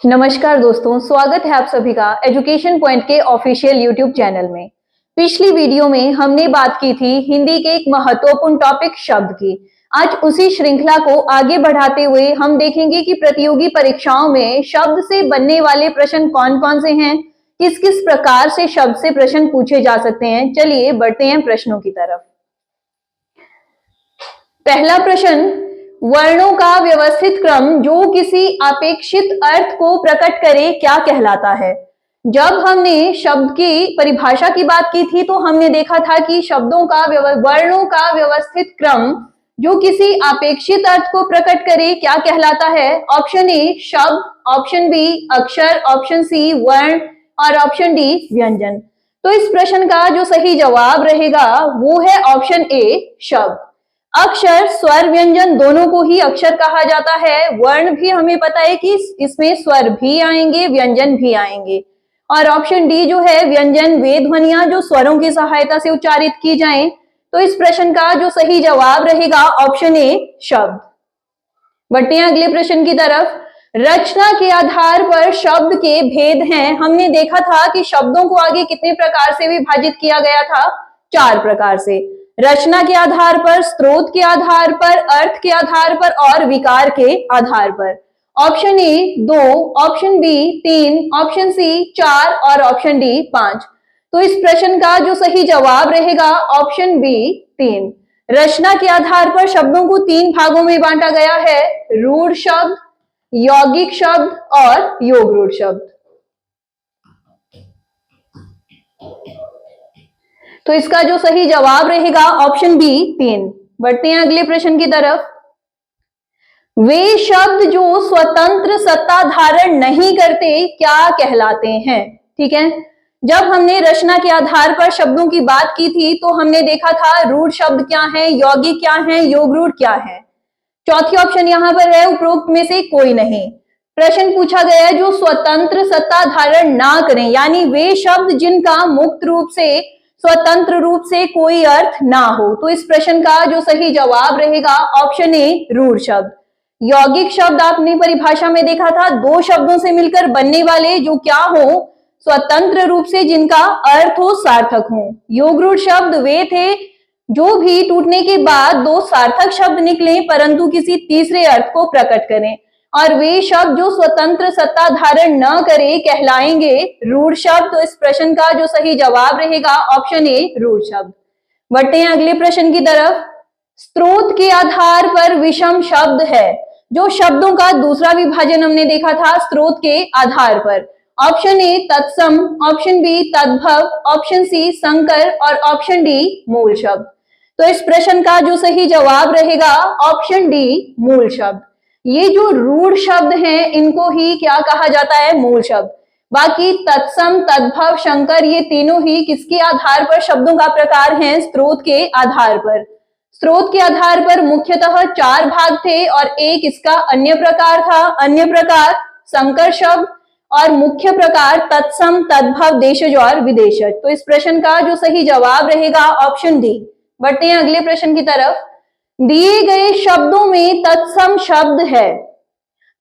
नमस्कार दोस्तों, स्वागत है आप सभी का एजुकेशन पॉइंट के ऑफिशियल यूट्यूब चैनल में। पिछली वीडियो में हमने बात की थी हिंदी के एक महत्वपूर्ण टॉपिक शब्द की। आज उसी श्रृंखला को आगे बढ़ाते हुए हम देखेंगे कि प्रतियोगी परीक्षाओं में शब्द से बनने वाले प्रश्न कौन कौन से हैं, किस किस प्रकार से शब्द से प्रश्न पूछे जा सकते हैं। चलिए बढ़ते हैं प्रश्नों की तरफ। पहला प्रश्न, वर्णों का व्यवस्थित क्रम जो किसी अपेक्षित अर्थ को प्रकट करे क्या कहलाता है। जब हमने शब्द की परिभाषा की बात की थी तो हमने देखा था कि वर्णों का व्यवस्थित क्रम जो किसी अपेक्षित अर्थ को प्रकट करे क्या कहलाता है। ऑप्शन ए शब्द, ऑप्शन बी अक्षर, ऑप्शन सी वर्ण और ऑप्शन डी व्यंजन। तो इस प्रश्न का जो सही जवाब रहेगा वो है ऑप्शन ए शब्द। अक्षर, स्वर, व्यंजन दोनों को ही अक्षर कहा जाता है। वर्ण भी हमें पता है कि इसमें स्वर भी आएंगे, व्यंजन भी आएंगे। और ऑप्शन डी जो है व्यंजन, वे ध्वनियां जो स्वरों की सहायता से उच्चारित की जाएं। तो इस प्रश्न का जो सही जवाब रहेगा ऑप्शन ए शब्द। बढ़ते हैं अगले प्रश्न की तरफ। रचना के आधार पर शब्द के भेद हैं। हमने देखा था कि शब्दों को आगे कितने प्रकार से विभाजित किया गया था, 4 प्रकार से। रचना के आधार पर, स्रोत के आधार पर, अर्थ के आधार पर और विकार के आधार पर। Option A 2, option B 3, option C 4 और ऑप्शन डी 5। तो इस प्रश्न का जो सही जवाब रहेगा ऑप्शन बी 3। रचना के आधार पर शब्दों को 3 भागों में बांटा गया है, रूढ़ शब्द, यौगिक शब्द और योगरूढ़ शब्द। तो इसका जो सही जवाब रहेगा ऑप्शन बी 3। बढ़ते हैं अगले प्रश्न की तरफ। वे शब्द जो स्वतंत्र सत्ता धारण नहीं करते क्या कहलाते हैं। ठीक है, जब हमने रचना के आधार पर शब्दों की बात की थी तो हमने देखा था रूढ़ शब्द क्या है, यौगिक क्या है, योगरूढ़ क्या है। चौथी ऑप्शन यहां पर है उपरोक्त में से कोई नहीं। प्रश्न पूछा गया है जो स्वतंत्र सत्ता धारण ना करें, यानी वे शब्द जिनका मुक्त रूप से, स्वतंत्र रूप से कोई अर्थ ना हो। तो इस प्रश्न का जो सही जवाब रहेगा ऑप्शन ए रूढ़ शब्द। यौगिक शब्द आपने परिभाषा में देखा था 2 शब्दों से मिलकर बनने वाले जो क्या हो, स्वतंत्र रूप से जिनका अर्थ हो, सार्थक हो। योगरूढ़ शब्द वे थे जो भी टूटने के बाद 2 सार्थक शब्द निकले परंतु किसी तीसरे अर्थ को प्रकट करें। और वे शब्द जो स्वतंत्र सत्ता धारण न करे कहलाएंगे रूढ़ शब्द। तो इस प्रश्न का जो सही जवाब रहेगा ऑप्शन ए रूढ़ शब्द। बढ़ते हैं अगले प्रश्न की तरफ। स्रोत के आधार पर विषम शब्द है। जो शब्दों का दूसरा विभाजन हमने देखा था स्रोत के आधार पर। ऑप्शन ए तत्सम, ऑप्शन बी तद्भव, ऑप्शन सी संकर और ऑप्शन डी मूल शब्द। तो इस प्रश्न का जो सही जवाब रहेगा ऑप्शन डी मूल शब्द। ये जो रूढ़ शब्द हैं इनको ही क्या कहा जाता है, मूल शब्द। बाकी तत्सम, तद्भव, शंकर ये तीनों ही किसके आधार पर शब्दों का प्रकार हैं, स्रोत के आधार पर। स्रोत के आधार पर मुख्यतः 4 भाग थे और एक इसका अन्य प्रकार था। अन्य प्रकार संकर शब्द और मुख्य प्रकार तत्सम, तद्भव, देशज और विदेशज। तो इस प्रश्न का जो सही जवाब रहेगा ऑप्शन डी। बढ़ते हैं अगले प्रश्न की तरफ। दिए गए शब्दों में तत्सम शब्द है।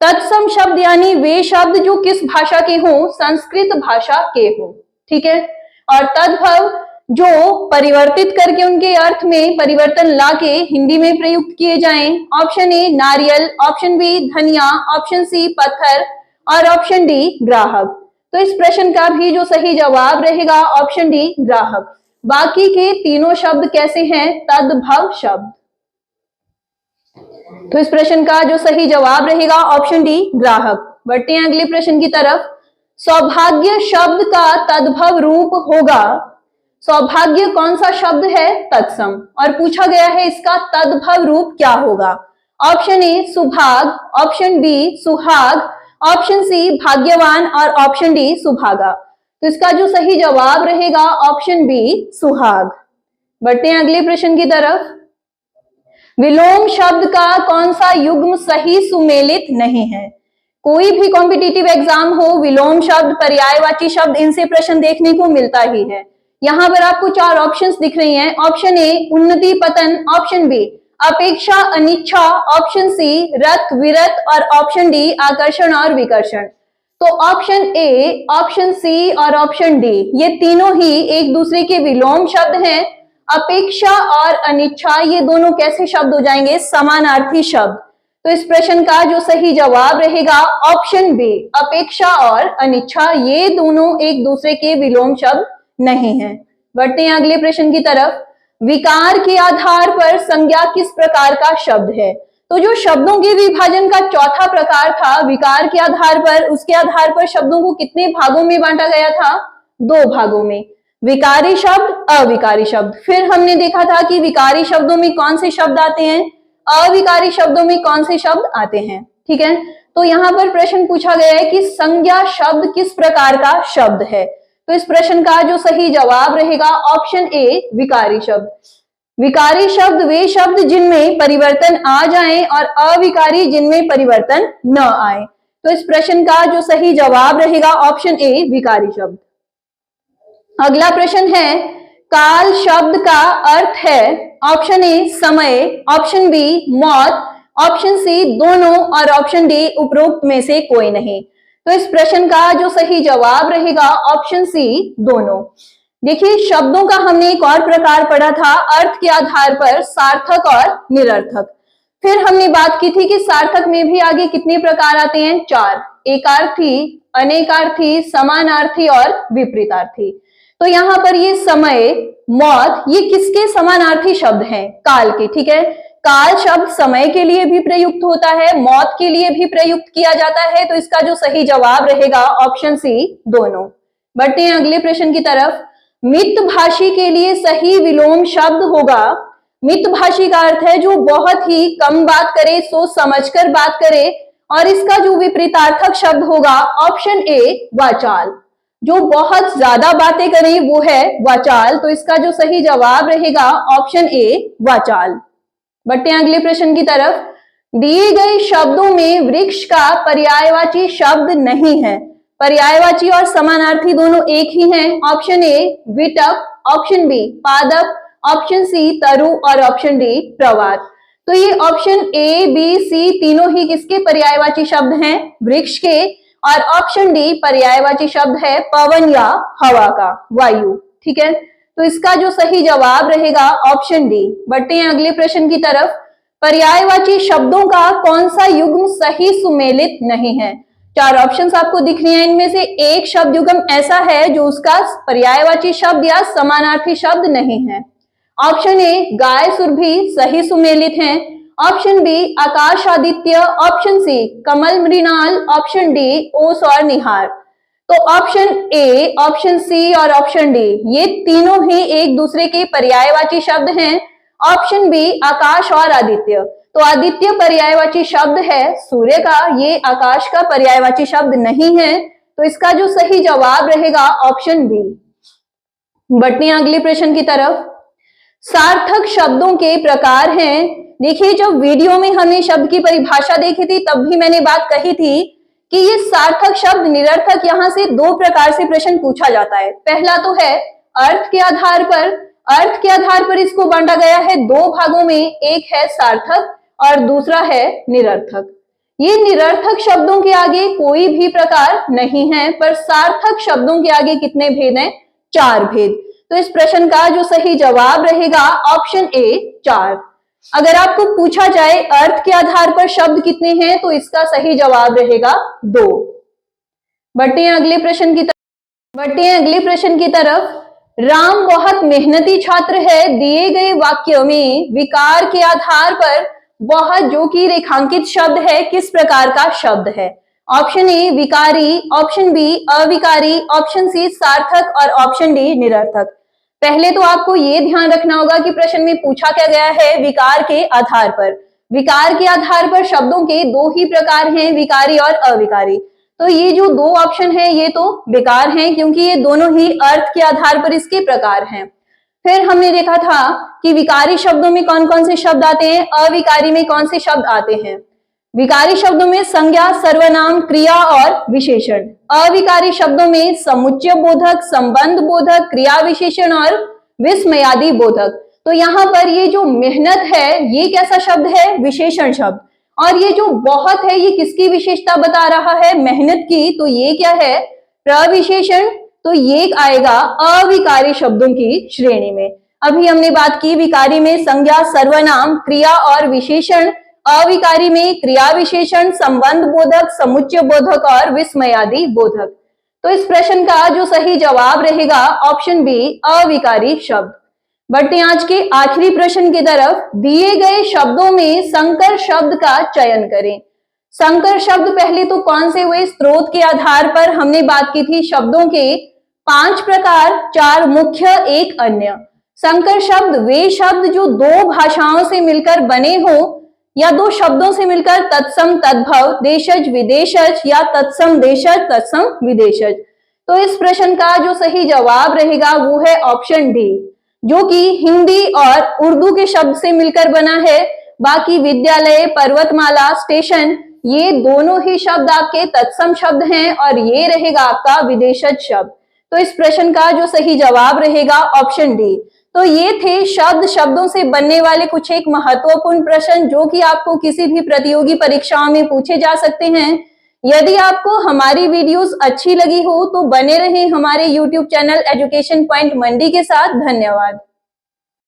तत्सम शब्द यानी वे शब्द जो किस भाषा के हों, संस्कृत भाषा के हों। ठीक है, और तद्भव जो परिवर्तित करके उनके अर्थ में परिवर्तन लाके हिंदी में प्रयुक्त किए जाएं। ऑप्शन ए नारियल, ऑप्शन बी धनिया, ऑप्शन सी पत्थर और ऑप्शन डी ग्राहक। तो इस प्रश्न का भी जो सही जवाब रहेगा ऑप्शन डी ग्राहक। बाकी के तीनों शब्द कैसे हैं, तद्भव शब्द। तो इस प्रश्न का जो सही जवाब रहेगा ऑप्शन डी ग्राहक। बढ़ते हैं अगले प्रश्न की तरफ। सौभाग्य शब्द का तद्भव रूप होगा। सौभाग्य कौन सा शब्द है, तत्सम। और पूछा गया है इसका तद्भव रूप क्या होगा। ऑप्शन ए सुभाग, ऑप्शन बी सुहाग, ऑप्शन सी भाग्यवान और ऑप्शन डी सुभागा। तो इसका जो सही जवाब रहेगा ऑप्शन बी सुहाग। बढ़ते हैं अगले प्रश्न की तरफ। विलोम शब्द का कौन सा युग्म सही सुमेलित नहीं है। कोई भी कॉम्पिटिटिव एग्जाम हो, विलोम शब्द, पर्यायवाची शब्द, इनसे प्रश्न देखने को मिलता ही है। यहाँ पर आपको 4 ऑप्शंस दिख रही हैं। ऑप्शन ए उन्नति पतन, ऑप्शन बी अपेक्षा अनिच्छा, ऑप्शन सी रत विरत और ऑप्शन डी आकर्षण और विकर्षण। तो ऑप्शन ए, ऑप्शन सी और ऑप्शन डी ये तीनों ही एक दूसरे के विलोम शब्द हैं। अपेक्षा और अनिच्छा ये दोनों कैसे शब्द हो जाएंगे? समानार्थी शब्द। तो इस प्रश्न का जो सही जवाब रहेगा ऑप्शन बी, अपेक्षा और अनिच्छा ये दोनों एक दूसरे के विलोम शब्द नहीं है। बढ़ते हैं अगले प्रश्न की तरफ। विकार के आधार पर संज्ञा किस प्रकार का शब्द है? तो जो शब्दों के विभाजन का चौथा प्रकार था विकार के आधार पर, उसके आधार पर शब्दों को कितने भागों में बांटा गया था? 2 भागों में, विकारी शब्द, अविकारी शब्द। फिर हमने देखा था कि विकारी शब्दों में कौन से शब्द आते हैं, अविकारी शब्दों में कौन से शब्द आते हैं। ठीक है, तो यहाँ पर प्रश्न पूछा गया है कि संज्ञा शब्द किस प्रकार का शब्द है। तो इस प्रश्न का जो सही जवाब रहेगा ऑप्शन ए, विकारी शब्द। विकारी शब्द वे शब्द जिनमें परिवर्तन आ जाए और अविकारी जिनमें परिवर्तन न आए। तो इस प्रश्न का जो सही जवाब रहेगा ऑप्शन ए, विकारी शब्द। अगला प्रश्न है, काल शब्द का अर्थ है ऑप्शन ए समय, ऑप्शन बी मौत, ऑप्शन सी दोनों और ऑप्शन डी उपरोक्त में से कोई नहीं। तो इस प्रश्न का जो सही जवाब रहेगा ऑप्शन सी, दोनों। देखिए शब्दों का हमने एक और प्रकार पढ़ा था अर्थ के आधार पर, सार्थक और निरर्थक। फिर हमने बात की थी कि सार्थक में भी आगे कितने प्रकार आते हैं? 4, एकार्थी, अनेकार्थी, समानार्थी और विपरीतार्थी। तो यहाँ पर ये समय, मौत ये किसके समानार्थी शब्द हैं? काल के। ठीक है, काल शब्द समय के लिए भी प्रयुक्त होता है, मौत के लिए भी प्रयुक्त किया जाता है। तो इसका जो सही जवाब रहेगा ऑप्शन सी, दोनों। बढ़ते हैं अगले प्रश्न की तरफ। मितभाषी के लिए सही विलोम शब्द होगा, मितभाषी का अर्थ है जो बहुत ही कम बात करे, सोच समझकर बात करे, और इसका जो विपरीतार्थक शब्द होगा ऑप्शन ए, वाचाल। जो बहुत ज्यादा बातें करे वो है वाचाल। तो इसका जो सही जवाब रहेगा ऑप्शन ए, वाचाल। बढ़ते हैं अगले प्रश्न की तरफ। दिए गए शब्दों में वृक्ष का पर्यायवाची शब्द नहीं है। पर्यायवाची और समानार्थी दोनों एक ही हैं। ऑप्शन ए, विटप, ऑप्शन बी, पादप, ऑप्शन सी, तरु और ऑप्शन डी, प्रवात। तो ये ऑप्शन ए, बी, सी तीनों ही किसके पर्यायवाची शब्द हैं? वृक्ष के। और ऑप्शन डी पर्यायवाची शब्द है पवन या हवा का, वायु। ठीक है, तो इसका जो सही जवाब रहेगा ऑप्शन डी। बढ़ते हैं अगले प्रश्न की तरफ। पर्यायवाची शब्दों का कौन सा युग्म सही सुमेलित नहीं है? 4 ऑप्शंस आपको दिख रही हैं, इनमें से एक शब्द युग्म ऐसा है जो उसका पर्यायवाची शब्द या समानार्थी शब्द नहीं है। ऑप्शन ए, गाय सुरभि सही सुमेलित है, ऑप्शन बी, आकाश आदित्य, ऑप्शन सी, कमल मृणाल, ऑप्शन डी, ओस और निहार। तो ऑप्शन ए, ऑप्शन सी और ऑप्शन डी ये तीनों ही एक दूसरे के पर्यायवाची शब्द हैं। ऑप्शन बी, आकाश और आदित्य, तो आदित्य पर्यायवाची शब्द है सूर्य का, ये आकाश का पर्यायवाची शब्द नहीं है। तो इसका जो सही जवाब रहेगा ऑप्शन बी। बढ़ते हैं अगले प्रश्न की तरफ। सार्थक शब्दों के प्रकार हैं। देखिए जब वीडियो में हमने शब्द की परिभाषा देखी थी तब भी मैंने बात कही थी कि ये सार्थक शब्द, निरर्थक, यहाँ से 2 प्रकार से प्रश्न पूछा जाता है। पहला तो है अर्थ के आधार पर। अर्थ के आधार पर इसको बांटा गया है 2 भागों में, एक है सार्थक और दूसरा है निरर्थक। ये निरर्थक शब्दों के आगे कोई भी प्रकार नहीं है, पर सार्थक शब्दों के आगे कितने भेद हैं? 4 भेद। तो इस प्रश्न का जो सही जवाब रहेगा ऑप्शन ए, 4। अगर आपको पूछा जाए अर्थ के आधार पर शब्द कितने हैं तो इसका सही जवाब रहेगा 2। बढ़ते हैं अगले प्रश्न की तरफ। राम बहुत मेहनती छात्र है, दिए गए वाक्य में विकार के आधार पर बहुत जो कि रेखांकित शब्द है किस प्रकार का शब्द है? ऑप्शन ए, विकारी, ऑप्शन बी, अविकारी, ऑप्शन सी, सार्थक और ऑप्शन डी, निरर्थक। पहले तो आपको ये ध्यान रखना होगा कि प्रश्न में पूछा क्या गया है? विकार के आधार पर। विकार के आधार पर शब्दों के 2 ही प्रकार हैं, विकारी और अविकारी। तो ये जो 2 ऑप्शन है ये तो बेकार हैं, क्योंकि ये दोनों ही अर्थ के आधार पर इसके प्रकार हैं। फिर हमने देखा था कि विकारी शब्दों में कौन कौन से शब्द आते हैं, अविकारी में कौन से शब्द आते हैं। विकारी शब्दों में संज्ञा, सर्वनाम, क्रिया और विशेषण। अविकारी शब्दों में समुच्चय बोधक, संबंध बोधक, क्रिया विशेषण और विस्मयादि बोधक। तो यहाँ पर ये जो मेहनत है ये कैसा शब्द है? विशेषण शब्द। और ये जो बहुत है ये किसकी विशेषता बता रहा है? मेहनत की। तो ये क्या है? प्रविशेषण। तो ये आएगा अविकारी शब्दों की श्रेणी में। अभी हमने बात की विकारी में संज्ञा, सर्वनाम, क्रिया और विशेषण, अविकारी में क्रिया विशेषण, संबंध बोधक, समुच्चय बोधक और विस्मयादि बोधक। तो इस प्रश्न का जो सही जवाब रहेगा ऑप्शन बी, अविकारी शब्द। बढ़ते हैं आज के आखिरी प्रश्न की तरफ। दिए गए शब्दों में संकर शब्द का चयन करें। संकर शब्द पहले तो कौन से हुए? स्रोत के आधार पर हमने बात की थी शब्दों के 5 प्रकार, 4 मुख्य, 1 अन्य। संकर शब्द वे शब्द जो 2 भाषाओं से मिलकर बने हो या 2 शब्दों से मिलकर तत्सम तद्भव, देशज विदेशज या तत्सम देशज तत्सम विदेशज। तो इस प्रश्न का जो सही जवाब रहेगा वो है ऑप्शन डी, जो कि हिंदी और उर्दू के शब्द से मिलकर बना है। बाकी विद्यालय, पर्वतमाला, स्टेशन ये दोनों ही शब्द आपके तत्सम शब्द हैं और ये रहेगा आपका विदेशज शब्द। तो इस प्रश्न का जो सही जवाब रहेगा ऑप्शन डी। तो ये थे शब्दों से बनने वाले कुछ एक महत्वपूर्ण प्रश्न जो कि आपको किसी भी प्रतियोगी परीक्षाओं में पूछे जा सकते हैं। यदि आपको हमारी वीडियोस अच्छी लगी हो तो बने रहें हमारे YouTube चैनल एजुकेशन पॉइंट मंडी के साथ। धन्यवाद।